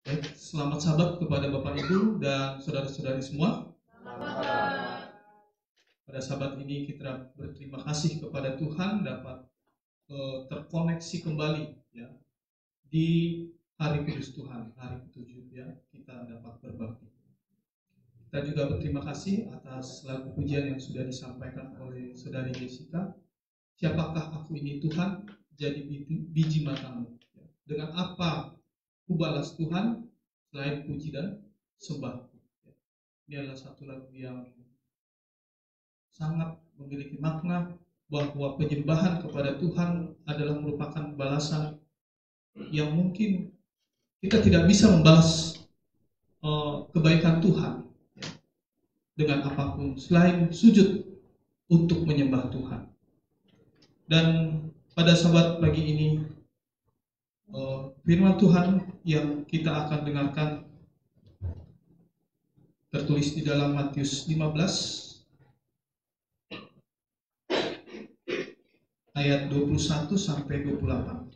Baik, selamat sahabat kepada Bapak Ibu dan saudara-saudari semua. Pada sahabat ini kita berterima kasih kepada Tuhan dapat terkoneksi kembali ya di hari kudus Tuhan, hari ke-7 ya, kita dapat berbakti. Kita juga berterima kasih atas lagu pujian yang sudah disampaikan oleh saudari Jessica. Siapakah aku ini Tuhan, jadi biji matamu. Dengan apa ku balas Tuhan selain puji dan sembah. Ini adalah satu lagu yang sangat memiliki makna bahwa penyembahan kepada Tuhan adalah merupakan balasan yang mungkin kita tidak bisa membalas kebaikan Tuhan dengan apapun selain sujud untuk menyembah Tuhan. Dan pada sahabat pagi ini firman Tuhan yang kita akan dengarkan tertulis di dalam Matius 15 ayat 21 sampai 28.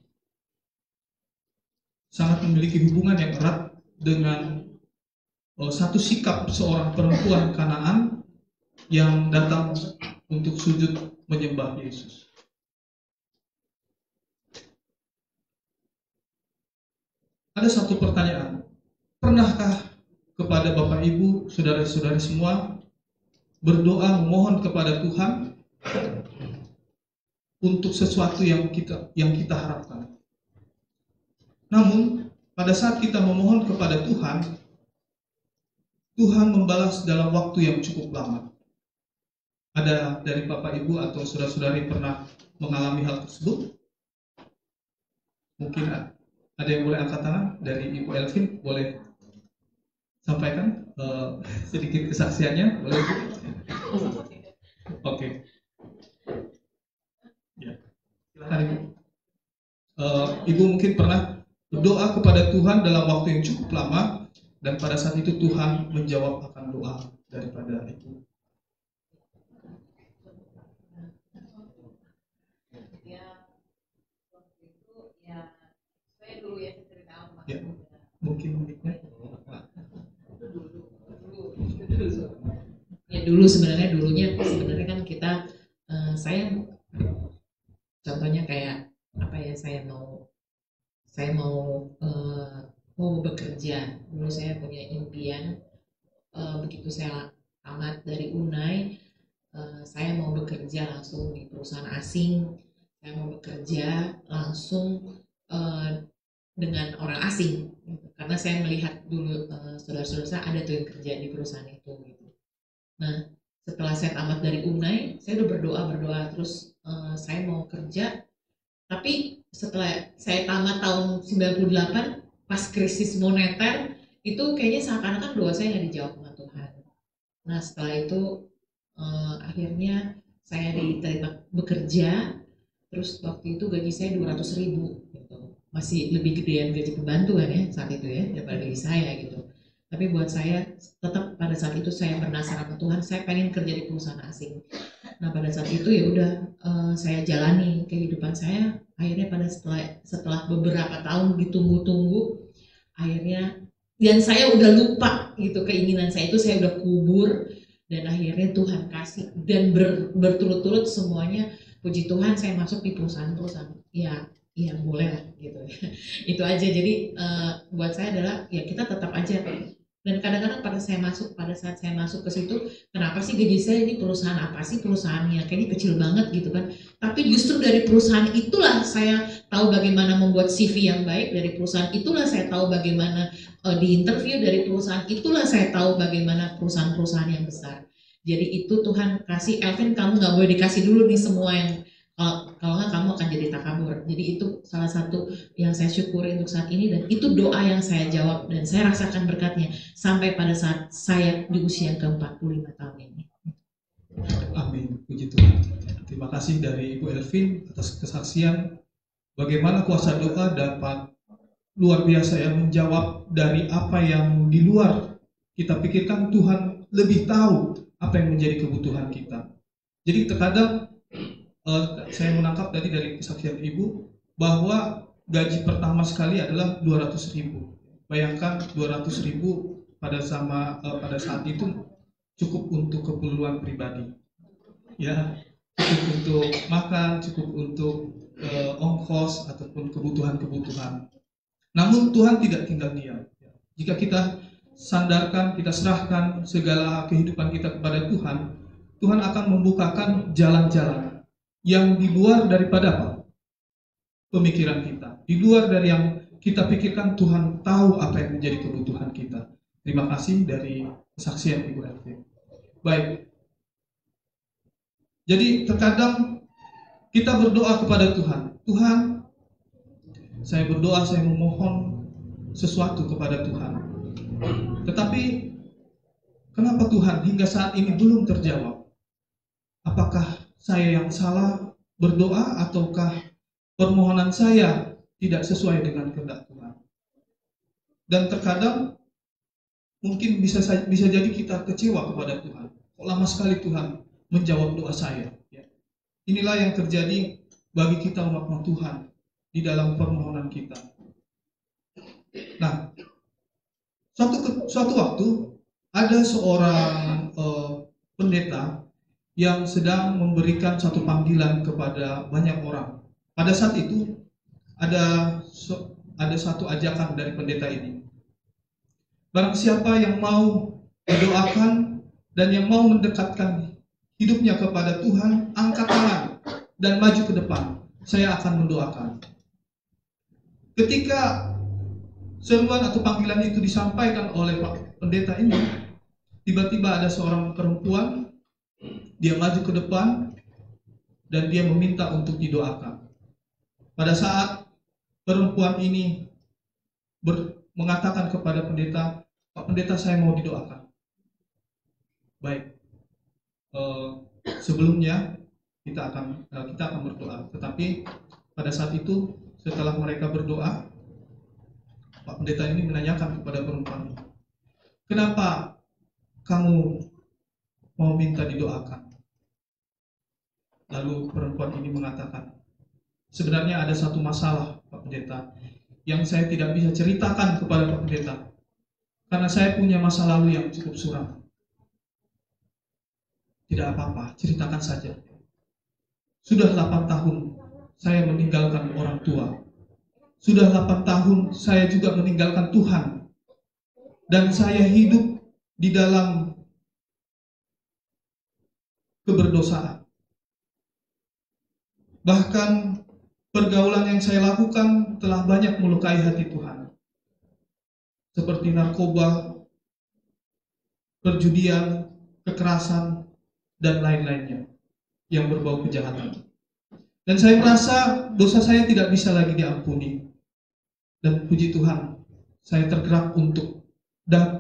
Sangat memiliki hubungan yang erat dengan satu sikap seorang perempuan Kanaan yang datang untuk sujud menyembah Yesus. Ada satu pertanyaan, pernahkah kepada Bapak Ibu, saudara-saudari semua berdoa memohon kepada Tuhan untuk sesuatu yang kita harapkan? Namun pada saat kita memohon kepada Tuhan, Tuhan membalas dalam waktu yang cukup lama. Ada dari Bapak Ibu atau saudara-saudari pernah mengalami hal tersebut? Mungkin ada yang boleh angkat tangan dari Ibu Elvin, boleh sampaikan sedikit kesaksiannya, boleh Bu? Oke. Ya, silakan Ibu. Ibu mungkin pernah berdoa kepada Tuhan dalam waktu yang cukup lama dan pada saat itu Tuhan menjawab akan doa daripada Ibu. Ya, mungkin ya dulunya kan kita saya contohnya kayak apa ya, saya mau bekerja. Dulu saya punya impian, begitu saya tamat dari Unai, saya mau bekerja langsung di perusahaan asing. Saya mau bekerja langsung dengan orang asing gitu. Karena saya melihat dulu saudara-saudara saya ada tuh yang kerja di perusahaan itu gitu. Nah, setelah saya tamat dari Unai, saya udah berdoa terus, saya mau kerja. Tapi setelah saya tamat tahun 98, pas krisis moneter, itu kayaknya seakan-akan doa saya nggak dijawab sama Tuhan. Nah, setelah itu akhirnya saya diterima bekerja. Terus waktu itu gaji saya 200.000 gitu. Masih lebih gedean gaji pembantu kan ya saat itu ya daripada gaji saya gitu. Tapi buat saya tetap pada saat itu saya penasaran sama Tuhan, saya pengen kerja di perusahaan asing. Nah pada saat itu ya udah saya jalani kehidupan saya. Akhirnya pada setelah beberapa tahun ditunggu-tunggu, akhirnya dan saya udah lupa gitu keinginan saya itu, saya udah kubur dan akhirnya Tuhan kasih dan berturut-turut semuanya. Puji Tuhan saya masuk di perusahaan ya boleh lah gitu. Itu aja. Jadi buat saya adalah ya kita tetap aja. Dan kadang-kadang pada saat saya masuk ke situ, kenapa sih gaji saya ini, perusahaan apa sih perusahaannya, kayaknya kecil banget gitu kan. Tapi justru dari perusahaan itulah saya tahu bagaimana membuat CV yang baik, dari perusahaan itulah saya tahu bagaimana di interview, dari perusahaan itulah saya tahu bagaimana perusahaan-perusahaan yang besar. Jadi itu Tuhan kasih, Elvin kamu nggak boleh dikasih dulu nih semua yang kalau nggak kamu akan jadi takabur. Jadi itu salah satu yang saya syukuri untuk saat ini, dan itu doa yang saya jawab dan saya rasakan berkatnya sampai pada saat saya di usia ke-45 tahun ini. Amin, puji Tuhan. Terima kasih dari Ibu Elvin atas kesaksian bagaimana kuasa doa dapat luar biasa ya, menjawab dari apa yang di luar kita pikirkan. Tuhan lebih tahu apa yang menjadi kebutuhan kita. Jadi terkadang saya menangkap tadi dari kesaksian Ibu bahwa gaji pertama sekali adalah 200.000. Bayangkan 200.000 pada saat itu cukup untuk keperluan pribadi, ya, cukup untuk makan, cukup untuk ongkos ataupun kebutuhan-kebutuhan. Namun Tuhan tidak tinggal diam. Jika kita sandarkan, kita serahkan segala kehidupan kita kepada Tuhan, Tuhan akan membukakan jalan-jalan yang di luar daripada apa? Pemikiran kita, di luar dari yang kita pikirkan. Tuhan tahu apa yang menjadi kebutuhan kita. Terima kasih dari kesaksian Ibu RT. Baik. Jadi terkadang kita berdoa kepada Tuhan. Tuhan, saya berdoa, saya memohon sesuatu kepada Tuhan. Tetapi kenapa Tuhan hingga saat ini belum terjawab? Apakah saya yang salah berdoa ataukah permohonan saya tidak sesuai dengan kehendak Tuhan? Dan terkadang mungkin bisa jadi kita kecewa kepada Tuhan. Kok lama sekali Tuhan menjawab doa saya? Ya. Inilah yang terjadi bagi kita umat Tuhan di dalam permohonan kita. Nah, suatu waktu ada seorang pendeta yang sedang memberikan satu panggilan kepada banyak orang. Pada saat itu ada satu ajakan dari pendeta ini. Barang siapa yang mau mendoakan dan yang mau mendekatkan hidupnya kepada Tuhan, angkat tangan dan maju ke depan. Saya akan mendoakan. Ketika seruan atau panggilan itu disampaikan oleh Pak Pendeta ini, tiba-tiba ada seorang perempuan, dia maju ke depan dan dia meminta untuk didoakan. Pada saat perempuan ini mengatakan kepada pendeta, Pak Pendeta, saya mau didoakan. Baik, sebelumnya kita akan berdoa. Tetapi pada saat itu setelah mereka berdoa, Pak Pendeta ini menanyakan kepada perempuan, kenapa kamu mau minta didoakan? Lalu perempuan ini mengatakan, sebenarnya ada satu masalah, Pak Pendeta, yang saya tidak bisa ceritakan kepada Pak Pendeta, karena saya punya masa lalu yang cukup suram. Tidak apa-apa, ceritakan saja. Sudah 8 tahun saya meninggalkan orang tua. Sudah 8 tahun saya juga meninggalkan Tuhan. Dan saya hidup di dalam keberdosaan. Bahkan pergaulan yang saya lakukan telah banyak melukai hati Tuhan. Seperti narkoba, perjudian, kekerasan, dan lain-lainnya yang berbau kejahatan. Dan saya merasa dosa saya tidak bisa lagi diampuni. Dan puji Tuhan, saya tergerak untuk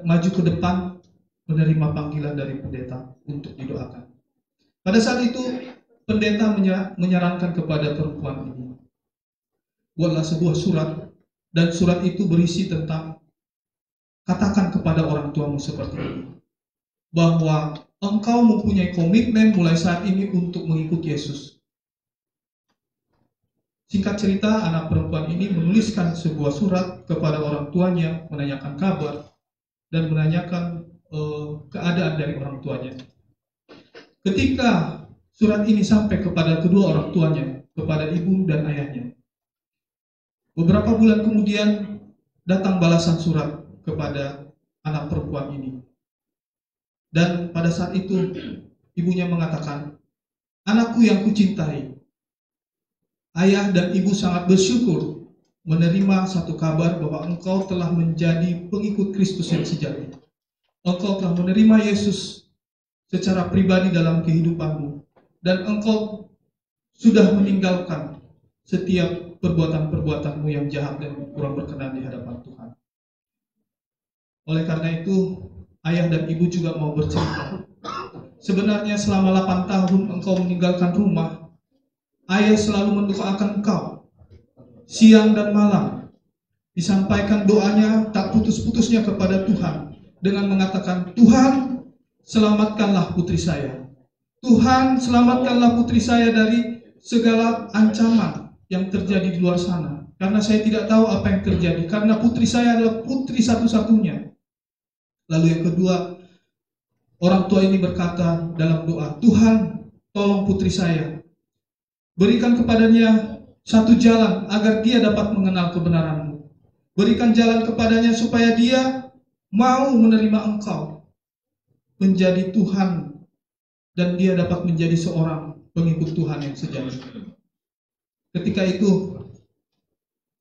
maju ke depan menerima panggilan dari pendeta untuk didoakan. Pada saat itu, pendeta menyarankan kepada perempuan ini, buatlah sebuah surat, dan surat itu berisi tentang, katakan kepada orang tuamu seperti ini, bahwa engkau mempunyai komitmen mulai saat ini untuk mengikuti Yesus. Singkat cerita, anak perempuan ini menuliskan sebuah surat kepada orang tuanya, menanyakan kabar, dan menanyakan keadaan dari orang tuanya. Ketika surat ini sampai kepada kedua orang tuanya, kepada ibu dan ayahnya, beberapa bulan kemudian datang balasan surat kepada anak perempuan ini. Dan pada saat itu ibunya mengatakan, anakku yang kucintai, ayah dan ibu sangat bersyukur menerima satu kabar bahwa engkau telah menjadi pengikut Kristus yang sejati. Engkau telah menerima Yesus secara pribadi dalam kehidupanmu. Dan engkau sudah meninggalkan setiap perbuatan-perbuatanmu yang jahat dan kurang berkenan di hadapan Tuhan. Oleh karena itu, ayah dan ibu juga mau bercerita. Sebenarnya selama 8 tahun engkau meninggalkan rumah, ayah selalu mendoakan engkau. Siang dan malam disampaikan doanya tak putus-putusnya kepada Tuhan dengan mengatakan, Tuhan, selamatkanlah putri saya. Tuhan, selamatkanlah putri saya dari segala ancaman yang terjadi di luar sana. karena saya tidak tahu apa yang terjadi, karena putri saya adalah putri satu-satunya. Lalu yang kedua, orang tua ini berkata dalam doa, Tuhan, tolong putri saya. Berikan kepadanya satu jalan agar dia dapat mengenal kebenaran-Mu. Berikan jalan kepadanya supaya dia mau menerima Engkau menjadi Tuhan, dan dia dapat menjadi seorang pengikut Tuhan yang sejati. Ketika itu,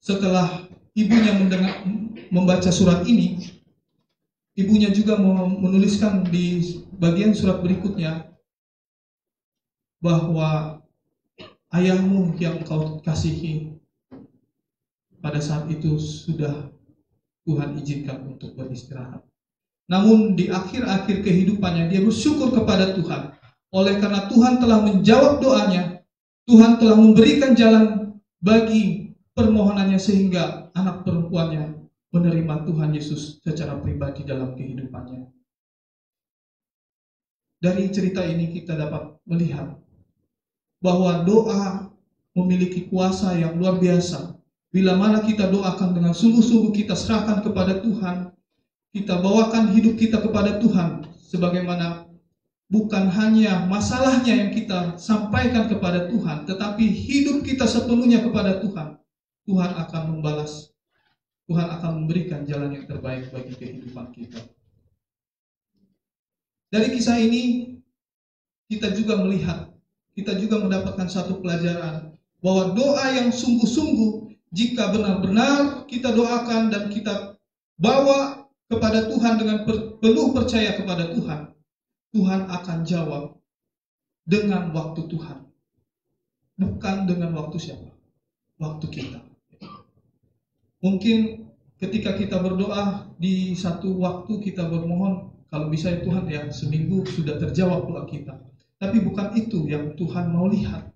setelah ibunya membaca surat ini, ibunya juga menuliskan di bagian surat berikutnya bahwa ayahmu yang kau kasihi pada saat itu sudah Tuhan izinkan untuk beristirahat. Namun di akhir-akhir kehidupannya dia bersyukur kepada Tuhan. Oleh karena Tuhan telah menjawab doanya, Tuhan telah memberikan jalan bagi permohonannya sehingga anak perempuannya menerima Tuhan Yesus secara pribadi dalam kehidupannya. Dari cerita ini kita dapat melihat bahwa doa memiliki kuasa yang luar biasa. Bila mana kita doakan dengan sungguh-sungguh, kita serahkan kepada Tuhan, kita bawakan hidup kita kepada Tuhan, sebagaimana bukan hanya masalahnya yang kita sampaikan kepada Tuhan, tetapi hidup kita sepenuhnya kepada Tuhan. Tuhan akan membalas, Tuhan akan memberikan jalan yang terbaik bagi kehidupan kita. Dari kisah ini, kita juga melihat, kita juga mendapatkan satu pelajaran, bahwa doa yang sungguh-sungguh, jika benar-benar kita doakan dan kita bawa kepada Tuhan dengan penuh percaya kepada Tuhan, Tuhan akan jawab dengan waktu Tuhan, bukan dengan waktu siapa, waktu kita. Mungkin ketika kita berdoa di satu waktu kita bermohon, kalau bisa ya Tuhan ya seminggu sudah terjawab doa kita. Tapi bukan itu yang Tuhan mau lihat.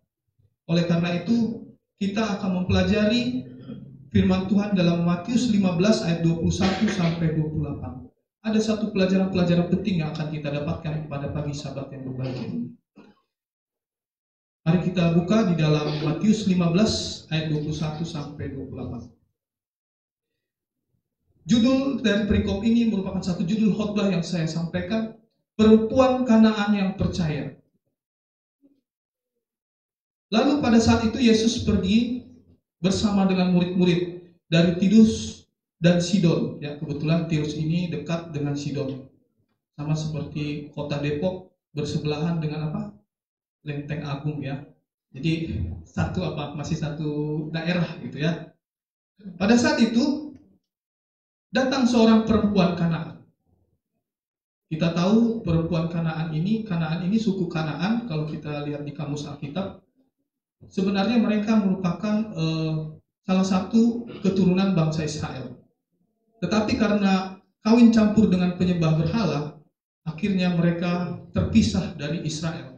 Oleh karena itu kita akan mempelajari firman Tuhan dalam Matius 15 ayat 21 sampai 28. Ada satu pelajaran-pelajaran penting yang akan kita dapatkan pada pagi Sabat yang berbahagia ini. Mari kita buka di dalam Matius 15 ayat 21 sampai 28. Judul dari perikop ini merupakan satu judul khotbah yang saya sampaikan, perempuan Kanaan yang percaya. Lalu pada saat itu Yesus pergi bersama dengan murid-murid dari Tirus dan Sidon. Ya, kebetulan Tirus ini dekat dengan Sidon. Sama seperti kota Depok bersebelahan dengan apa? Lenteng Agung ya. Jadi masih satu daerah gitu ya. Pada saat itu datang seorang perempuan Kanaan. Kita tahu perempuan Kanaan ini suku Kanaan, kalau kita lihat di kamus Alkitab, sebenarnya mereka merupakan salah satu keturunan bangsa Israel. Tetapi karena kawin campur dengan penyembah berhala, akhirnya mereka terpisah dari Israel.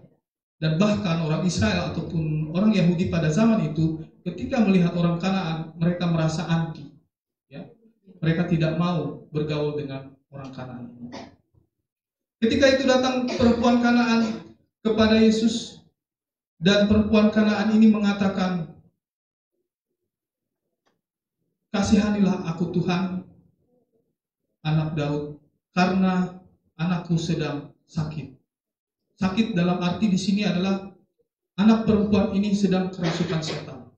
Dan bahkan orang Israel ataupun orang Yahudi pada zaman itu, ketika melihat orang Kanaan, mereka merasa anti. Ya? Mereka tidak mau bergaul dengan orang Kanaan. Ketika itu datang perempuan Kanaan kepada Yesus, dan perempuan Kanaan ini mengatakan, kasihanilah aku Tuhan, anak Daud, karena anakku sedang sakit. Sakit dalam arti di sini adalah anak perempuan ini sedang kerasukan setan.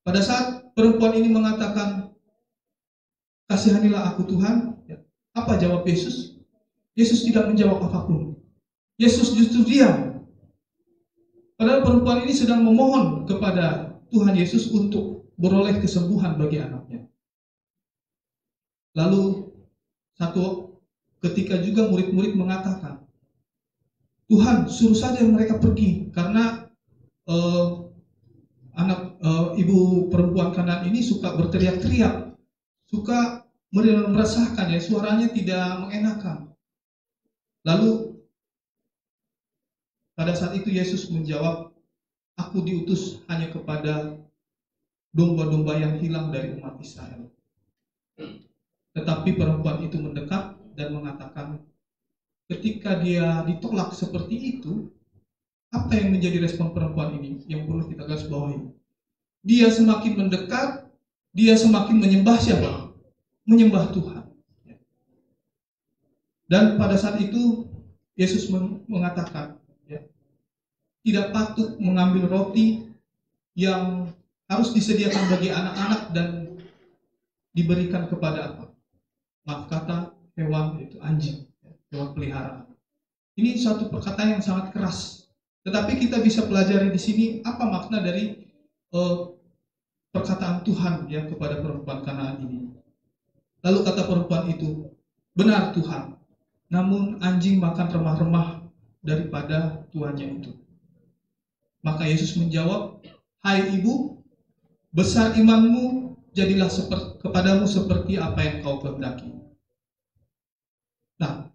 Pada saat perempuan ini mengatakan, kasihanilah aku Tuhan, apa jawab Yesus? Yesus tidak menjawab apapun. Yesus justru diam. Padahal perempuan ini sedang memohon kepada Tuhan Yesus untuk beroleh kesembuhan bagi anaknya. Lalu ketika juga murid-murid mengatakan, Tuhan suruh saja mereka pergi, karena ibu perempuan Kanaan ini suka berteriak-teriak, suka meresahkan ya, suaranya tidak mengenakan. Lalu pada saat itu Yesus menjawab, aku diutus hanya kepada domba-domba yang hilang dari umat Israel. Tetapi perempuan itu mendekat dan mengatakan, ketika dia ditolak seperti itu, apa yang menjadi respon perempuan ini yang perlu kita garis bawahi? dia semakin mendekat, dia semakin menyembah siapa? Menyembah Tuhan. Dan pada saat itu Yesus mengatakan, ya, tidak patut mengambil roti yang harus disediakan bagi anak-anak dan diberikan kepada apa? Maaf kata, hewan, yaitu anjing, hewan peliharaan. Ini suatu perkataan yang sangat keras. Tetapi kita bisa pelajari di sini apa makna dari perkataan Tuhan ya kepada perempuan Kanaan ini. Lalu kata perempuan itu, benar Tuhan, namun anjing makan remah-remah daripada tuannya itu. Maka Yesus menjawab, hai ibu, besar imanmu, jadilah kepadamu seperti apa yang kau kehendaki. Nah,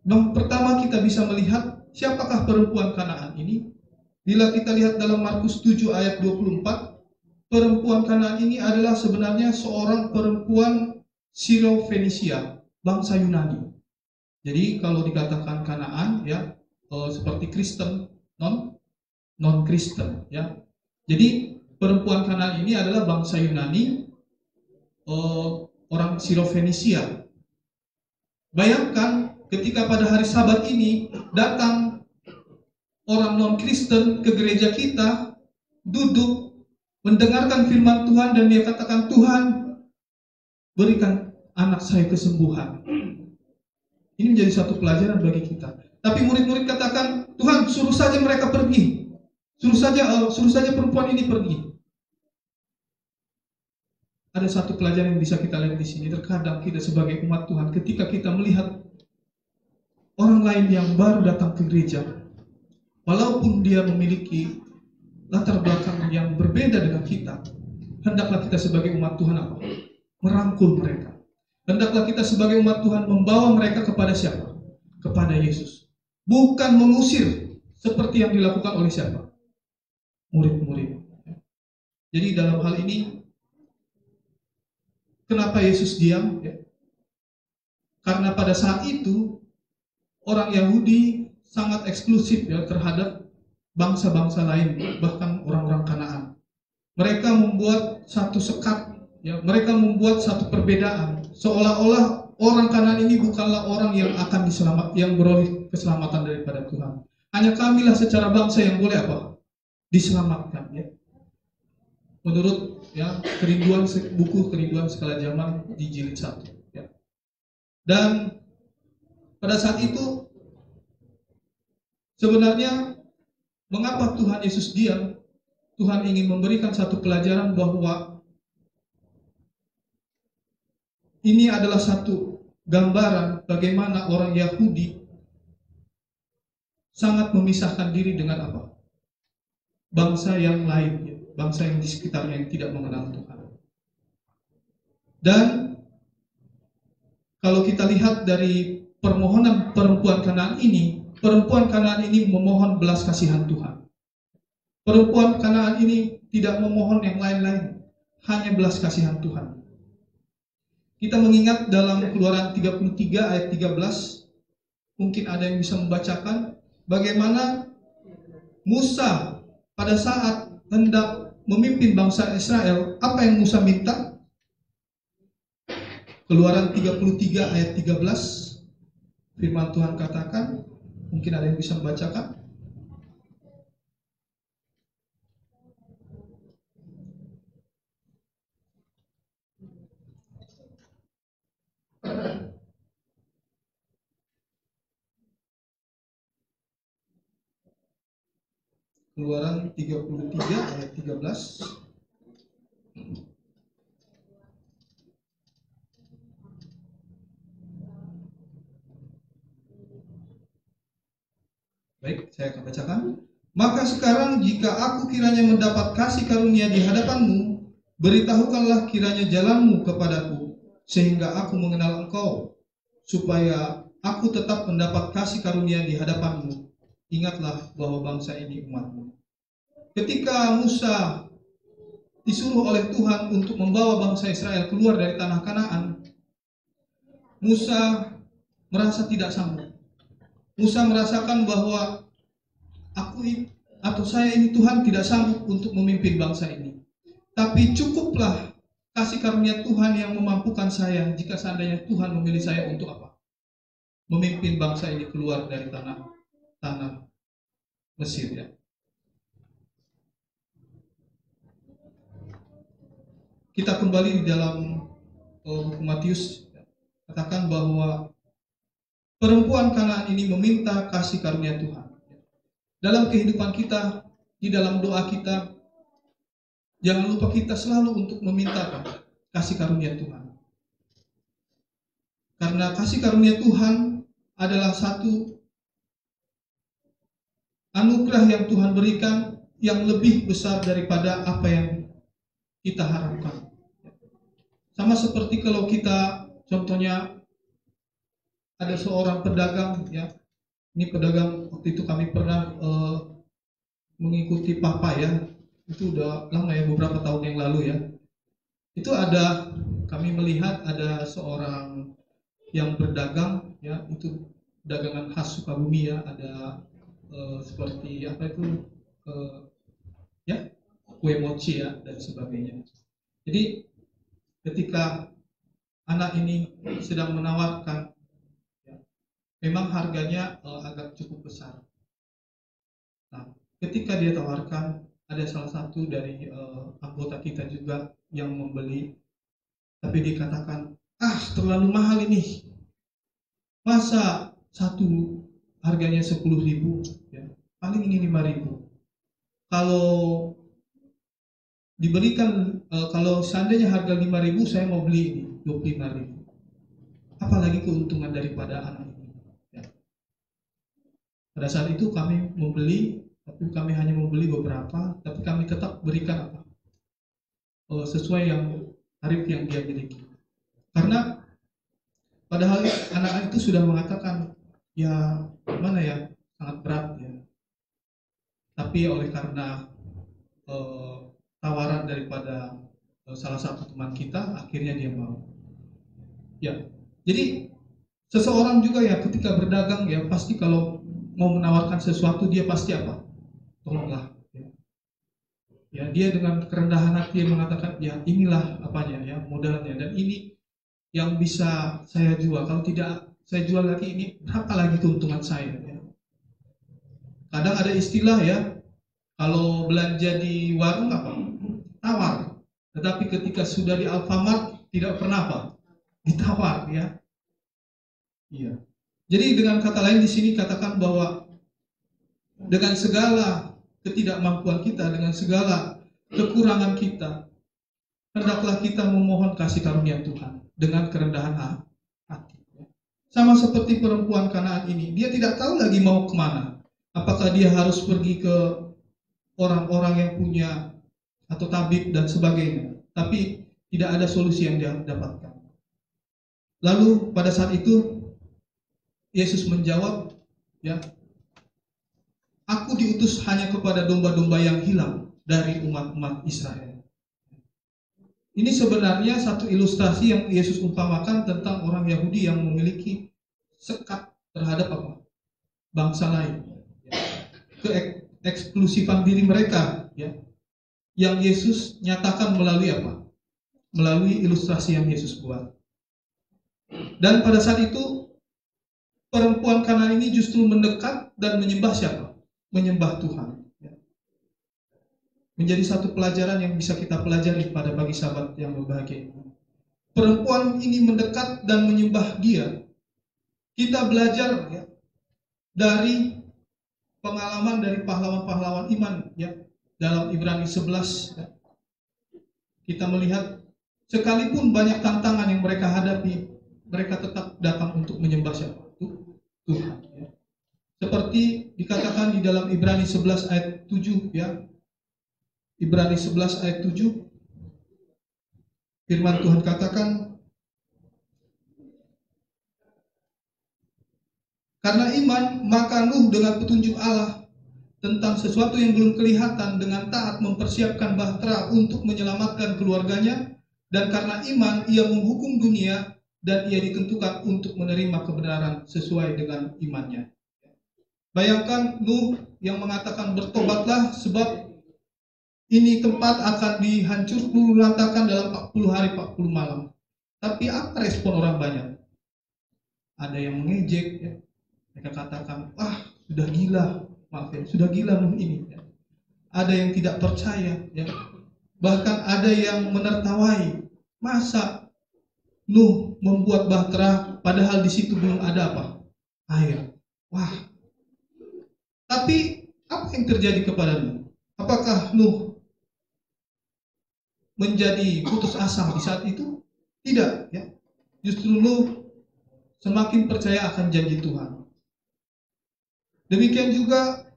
yang pertama kita bisa melihat siapakah perempuan Kanaan ini. Bila kita lihat dalam Markus 7 ayat 24, perempuan Kanaan ini adalah sebenarnya seorang perempuan Siro-Fenisia, bangsa Yunani. Jadi kalau dikatakan Kanaan ya seperti Kristen, non Kristen ya. Jadi perempuan Kanaan ini adalah bangsa Yunani, orang Siro-Fenisia. Bayangkan ketika pada hari Sabat ini datang orang non-Kristen ke gereja kita, duduk, mendengarkan firman Tuhan dan dia katakan, Tuhan berikan anak saya kesembuhan. Ini menjadi satu pelajaran bagi kita. Tapi murid-murid katakan, Tuhan suruh saja mereka pergi. Suruh saja perempuan ini pergi. Ada satu pelajaran yang bisa kita lihat di sini. Terkadang kita sebagai umat Tuhan, ketika kita melihat orang lain yang baru datang ke gereja, walaupun dia memiliki latar belakang yang berbeda dengan kita, hendaklah kita sebagai umat Tuhan apa? Merangkul mereka. Hendaklah kita sebagai umat Tuhan membawa mereka kepada siapa? Kepada Yesus. Bukan mengusir seperti yang dilakukan oleh siapa? Murid-murid. Jadi dalam hal ini, kenapa Yesus diam? Karena pada saat itu, orang Yahudi sangat eksklusif ya terhadap bangsa-bangsa lain, bahkan orang-orang Kanaan. Mereka membuat satu sekat, ya, mereka membuat satu perbedaan, seolah-olah orang Kanaan ini bukanlah orang yang akan yang beroleh keselamatan daripada Tuhan. Hanya kamilah secara bangsa yang boleh apa? Diselamatkan. Ya. Menurut ya buku Kerinduan Segala Zaman di jilid 1. Ya. Dan pada saat itu sebenarnya mengapa Tuhan Yesus diam? Tuhan ingin memberikan satu pelajaran bahwa ini adalah satu gambaran bagaimana orang Yahudi sangat memisahkan diri dengan apa? Bangsa yang lain, bangsa yang di sekitarnya yang tidak mengenal Tuhan. Dan kalau kita lihat dari permohonan perempuan Kanaan ini, perempuan Kanaan ini memohon belas kasihan Tuhan. Perempuan Kanaan ini tidak memohon yang lain-lain, hanya belas kasihan Tuhan. Kita mengingat dalam Keluaran 33 ayat 13, mungkin ada yang bisa membacakan bagaimana Musa pada saat hendak memimpin bangsa Israel, apa yang Musa minta? Keluaran 33 ayat 13, firman Tuhan katakan, mungkin ada yang bisa membacakan? Keluaran 33 ayat 13. Baik, saya akan bacakan. Maka sekarang jika aku kiranya mendapat kasih karunia di hadapanmu, beritahukanlah kiranya jalanmu kepadaku, sehingga aku mengenal engkau, supaya aku tetap mendapat kasih karunia di hadapanmu. Ingatlah bahwa bangsa ini umatmu. Ketika Musa disuruh oleh Tuhan untuk membawa bangsa Israel keluar dari tanah Kanaan, Musa merasa tidak sanggup. Musa merasakan bahwa saya ini Tuhan tidak sanggup untuk memimpin bangsa ini. Tapi cukuplah kasih karunia Tuhan yang memampukan saya jika seandainya Tuhan memilih saya untuk apa? Memimpin bangsa ini keluar dari tanah Mesir, ya. Kita kembali di dalam Matius, katakan bahwa perempuan Kanaan ini meminta kasih karunia Tuhan. Dalam kehidupan kita, di dalam doa kita, jangan lupa kita selalu untuk meminta kasih karunia Tuhan. Karena kasih karunia Tuhan adalah satu anugerah yang Tuhan berikan yang lebih besar daripada apa yang kita harapkan. Sama seperti kalau kita, contohnya ada seorang pedagang, ya. Ini pedagang, waktu itu kami pernah mengikuti Papa, ya. Itu udah lama, ya, beberapa tahun yang lalu, ya. Itu kami melihat ada seorang yang berdagang, ya, itu dagangan khas Sukabumi, ya. Ada seperti apa itu, ya, kue mochi, ya, dan sebagainya. Jadi ketika anak ini sedang menawarkan, ya, memang harganya agak cukup besar. Nah, ketika dia tawarkan, ada salah satu dari anggota kita juga yang membeli, tapi dikatakan, terlalu mahal ini. Masa satu harganya 10.000, ya, paling ini 5.000. Kalau diberikan, kalau seandainya harga 5.000, saya mau beli ini 25.000. Apalagi keuntungan daripada anak ini, ya. Pada saat itu kami membeli, tapi kami hanya membeli beberapa, tapi kami tetap berikan apa? Sesuai yang tarif yang dia miliki. Karena padahal anak itu sudah mengatakan, ya mana ya, sangat berat, ya. Tapi oleh karena tawaran daripada salah satu teman kita, akhirnya dia mau. Ya, jadi seseorang juga, ya, ketika berdagang, ya, pasti kalau mau menawarkan sesuatu dia pasti apa? Tolonglah. Ya, dia dengan kerendahan hati mengatakan, ya inilah apanya, ya, modalnya, dan ini yang bisa saya jual. Kalau tidak saya jual lagi, ini berapa lagi keuntungan saya, ya. Kadang ada istilah, ya, kalau belanja di warung apa? Tawar. Tetapi ketika sudah di Alfamart tidak pernah apa? Ditawar, ya. Iya. Jadi dengan kata lain di sini katakan bahwa dengan segala ketidakmampuan kita, dengan segala kekurangan kita, hendaklah kita memohon kasih karunia Tuhan dengan kerendahan hati. Sama seperti perempuan Kanaan ini, dia tidak tahu lagi mau kemana. Apakah dia harus pergi ke orang-orang yang punya atau tabib dan sebagainya, tapi tidak ada solusi yang dia dapatkan. Lalu pada saat itu Yesus menjawab, ya, aku diutus hanya kepada domba-domba yang hilang dari umat-umat Israel. Ini sebenarnya satu ilustrasi yang Yesus umpamakan tentang orang Yahudi yang memiliki sekat terhadap apa? Bangsa lain. Keeksklusifan diri mereka, ya. Yang Yesus nyatakan melalui apa? Melalui ilustrasi yang Yesus buat. Dan pada saat itu perempuan Kanaan ini justru mendekat dan menyembah siapa? Menyembah Tuhan. Menjadi satu pelajaran yang bisa kita pelajari pada bagi sahabat yang berbahagia. Perempuan ini mendekat dan menyembah Dia. Kita belajar, ya, dari pengalaman dari pahlawan-pahlawan iman, ya, dalam Ibrani 11, ya. Kita melihat sekalipun banyak tantangan yang mereka hadapi, mereka tetap datang untuk menyembah siapa? Tuhan, ya. Seperti dikatakan di dalam Ibrani 11 ayat 7, ya. Ibrani 11 ayat 7, firman Tuhan katakan, karena iman maka Nuh dengan petunjuk Allah tentang sesuatu yang belum kelihatan dengan taat mempersiapkan bahtera untuk menyelamatkan keluarganya, dan karena iman ia menghukum dunia dan ia ditentukan untuk menerima kebenaran sesuai dengan imannya. Bayangkan Nuh yang mengatakan bertobatlah sebab ini tempat akan dihancur lantakan dalam 40 hari 40 malam. Tapi apa respon orang banyak? Ada yang mengejek, ya. Mereka katakan, wah sudah gila, maaf ya, sudah gila Nuh ini. Ya. Ada yang tidak percaya, ya. Bahkan ada yang menertawai, masa Nuh membuat bahtera padahal di situ belum ada apa? Air. Wah. Tapi apa yang terjadi kepada Nuh? Apakah Nuh menjadi putus asa di saat itu? Tidak, ya. Justru Nuh semakin percaya akan janji Tuhan. Demikian juga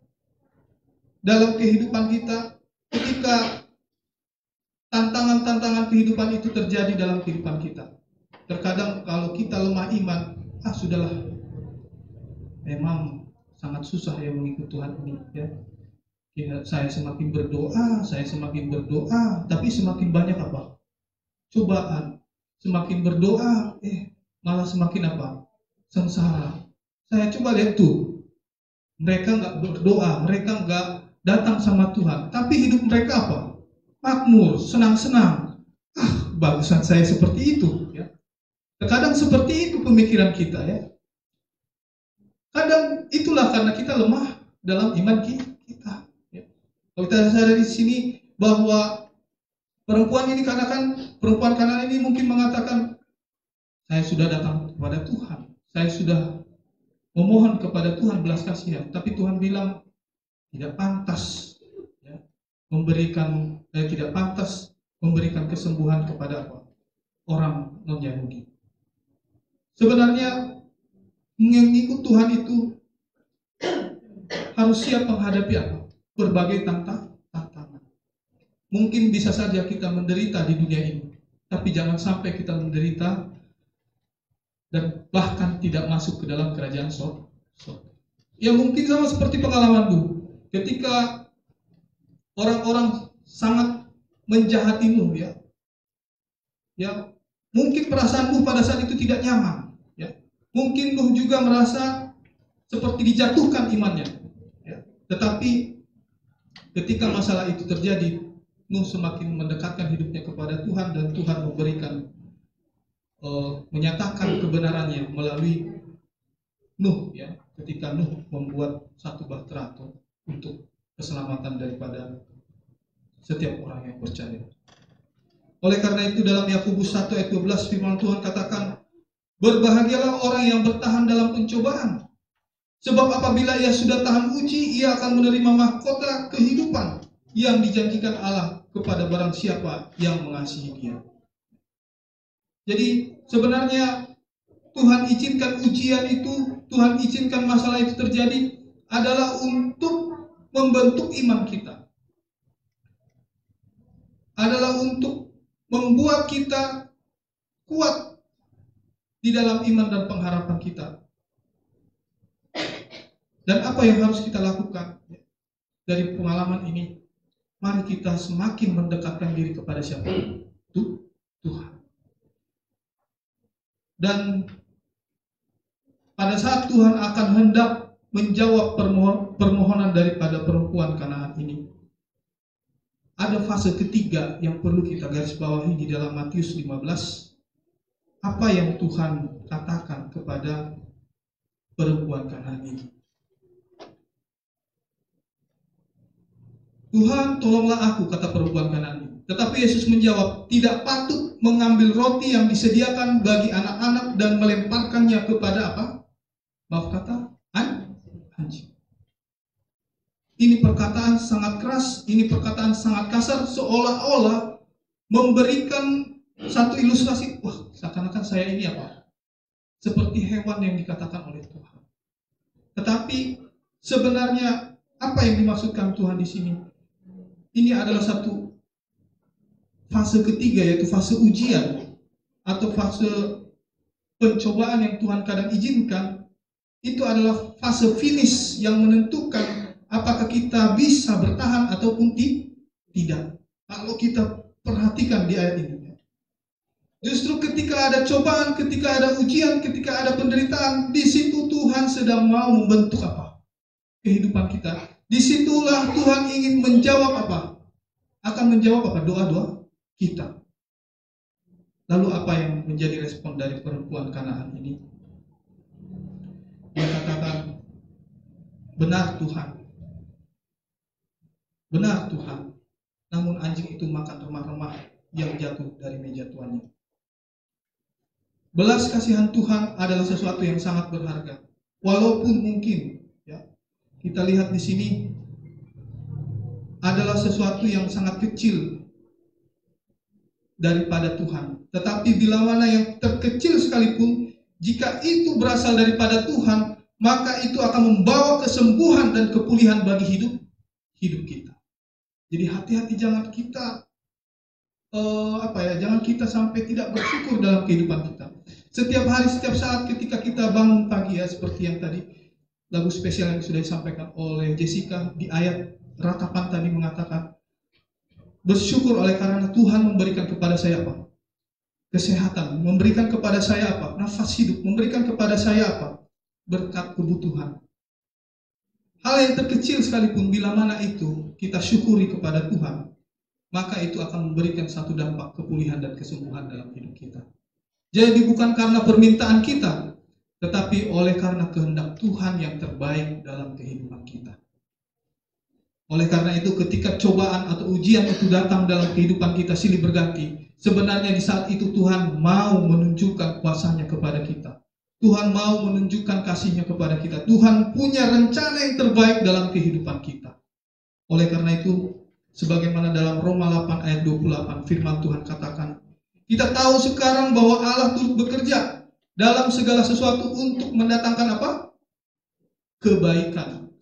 dalam kehidupan kita, ketika tantangan-tantangan kehidupan itu terjadi dalam kehidupan kita. Terkadang kalau kita lemah iman, sudahlah, memang sangat susah ya mengikut Tuhan ini. Ya. Saya semakin berdoa, tapi semakin banyak apa? Cobaan. Semakin berdoa, malah semakin apa? Sengsara. Saya coba lihat tuh. Mereka nggak berdoa, mereka nggak datang sama Tuhan, tapi hidup mereka apa? Makmur, senang-senang. Bagusan saya seperti itu. Ya. Terkadang seperti itu pemikiran kita, ya. Kadang itulah karena kita lemah dalam iman kita. Ya. Kalau kita sadar di sini bahwa perempuan Kanan ini mungkin mengatakan, saya sudah datang kepada Tuhan, saya sudah memohon kepada Tuhan belas kasihan, tapi Tuhan bilang tidak pantas, ya, tidak pantas memberikan kesembuhan kepada apa? Orang non-Yahudi. Sebenarnya mengikut Tuhan itu harus siap menghadapi apa? Berbagai tantangan. Mungkin bisa saja kita menderita di dunia ini, tapi jangan sampai kita menderita dan bahkan tidak masuk ke dalam kerajaan surga. Ya mungkin sama seperti pengalamanmu, ketika orang-orang sangat menjahati Nuh, ya. Ya, mungkin perasaanmu pada saat itu tidak nyaman, ya. Mungkin Nuh juga merasa seperti dijatuhkan imannya, ya. Tetapi ketika masalah itu terjadi, Nuh semakin mendekatkan hidupnya kepada Tuhan dan Tuhan memberikan menyatakan kebenarannya melalui Nuh, ya, ketika Nuh membuat satu bahtera untuk keselamatan daripada setiap orang yang percaya. Oleh karena itu dalam Yakobus 1 ayat 12 firman Tuhan katakan, berbahagialah orang yang bertahan dalam pencobaan, sebab apabila ia sudah tahan uji, ia akan menerima mahkota kehidupan yang dijanjikan Allah kepada barang siapa yang mengasihi Dia. Jadi sebenarnya Tuhan izinkan ujian itu, Tuhan izinkan masalah itu terjadi adalah untuk membentuk iman kita. Adalah untuk membuat kita kuat di dalam iman dan pengharapan kita. Dan apa yang harus kita lakukan dari pengalaman ini? Mari kita semakin mendekatkan diri kepada siapa? Tuhan. Dan pada saat Tuhan akan hendak menjawab permohonan daripada perempuan Kanaan ini, ada fase ketiga yang perlu kita garis bawahi di dalam Matius 15. Apa yang Tuhan katakan kepada perempuan Kanaan ini? Tuhan, tolonglah aku, kata perempuan Kanaan ini. Tetapi Yesus menjawab, tidak patut mengambil roti yang disediakan bagi anak-anak dan melemparkannya kepada apa? Maaf kata, anjing. Ini perkataan sangat keras, ini perkataan sangat kasar, seolah-olah memberikan satu ilustrasi, wah, seakan-akan saya ini apa? Seperti hewan yang dikatakan oleh Tuhan. Tetapi sebenarnya apa yang dimaksudkan Tuhan di sini? Ini adalah satu fase ketiga, yaitu fase ujian atau fase pencobaan yang Tuhan kadang izinkan. Itu adalah fase finish yang menentukan apakah kita bisa bertahan ataupun tidak. Kalau kita perhatikan di ayat ini, justru ketika ada cobaan, ketika ada ujian, ketika ada penderitaan, di situ Tuhan sedang mau membentuk apa? Kehidupan kita. Disitulah Tuhan ingin menjawab apa? akan menjawab apa? Doa-doa kita. Lalu apa yang menjadi respon dari perempuan Kanaan ini? Dia katakan, benar Tuhan. Benar Tuhan. Namun anjing itu makan remah-remah yang jatuh dari meja tuannya. Belas kasihan Tuhan adalah sesuatu yang sangat berharga. Walaupun mungkin ya, kita lihat di sini adalah sesuatu yang sangat kecil daripada Tuhan. Tetapi bila mana yang terkecil sekalipun, jika itu berasal daripada Tuhan, maka itu akan membawa kesembuhan dan kepulihan bagi hidup kita. Jadi hati-hati, jangan kita jangan kita sampai tidak bersyukur dalam kehidupan kita. Setiap hari, setiap saat ketika kita bangun pagi ya, seperti yang tadi lagu spesial yang sudah disampaikan oleh Jessica di ayat ratapan tadi mengatakan, bersyukur oleh karena Tuhan memberikan kepada saya apa? Kesehatan, memberikan kepada saya apa? Nafas hidup, memberikan kepada saya apa? Berkat kebutuhan. Hal yang terkecil sekalipun, bila mana itu kita syukuri kepada Tuhan, maka itu akan memberikan satu dampak kepulihan dan kesembuhan dalam hidup kita. Jadi bukan karena permintaan kita, tetapi oleh karena kehendak Tuhan yang terbaik dalam kehidupan kita. Oleh karena itu ketika cobaan atau ujian itu datang dalam kehidupan kita silih berganti, sebenarnya di saat itu Tuhan mau menunjukkan kuasanya kepada kita. Tuhan mau menunjukkan kasihnya kepada kita. Tuhan punya rencana yang terbaik dalam kehidupan kita. Oleh karena itu, sebagaimana dalam Roma 8 ayat 28 firman Tuhan katakan, kita tahu sekarang bahwa Allah turut bekerja dalam segala sesuatu untuk mendatangkan apa? Kebaikan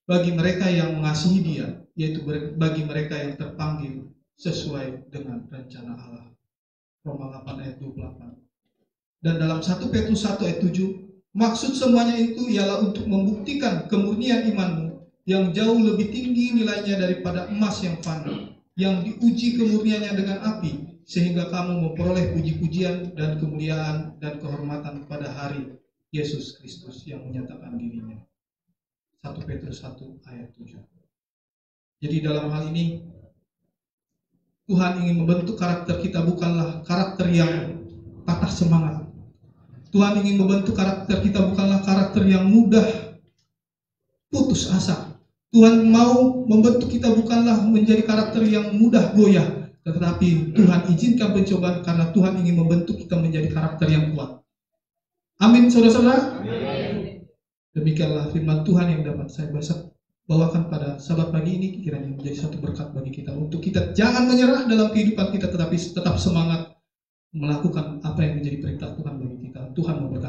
bagi mereka yang mengasihi Dia, yaitu bagi mereka yang terpanggil sesuai dengan rencana Allah. Roma 8 ayat 28. Dan dalam 1 Petrus 1 ayat 7, maksud semuanya itu ialah untuk membuktikan kemurnian imanmu yang jauh lebih tinggi nilainya daripada emas yang fana, yang diuji kemurniannya dengan api, sehingga kamu memperoleh puji-pujian dan kemuliaan dan kehormatan pada hari Yesus Kristus yang menyatakan dirinya. 1 Petrus 1 ayat 7. Jadi dalam hal ini Tuhan ingin membentuk karakter kita, bukanlah karakter yang patah semangat. Tuhan ingin membentuk karakter kita, bukanlah karakter yang mudah putus asa. Tuhan mau membentuk kita bukanlah menjadi karakter yang mudah goyah, tetapi Tuhan izinkan pencobaan karena Tuhan ingin membentuk kita menjadi karakter yang kuat. Amin, saudara-saudara. Demikianlah firman Tuhan yang dapat saya bawakan pada sahabat pagi ini, kiranya menjadi satu berkat bagi kita untuk kita jangan menyerah dalam kehidupan kita, tetapi tetap semangat melakukan apa yang menjadi perintah Tuhan bagi kita. Tuhan memberkati.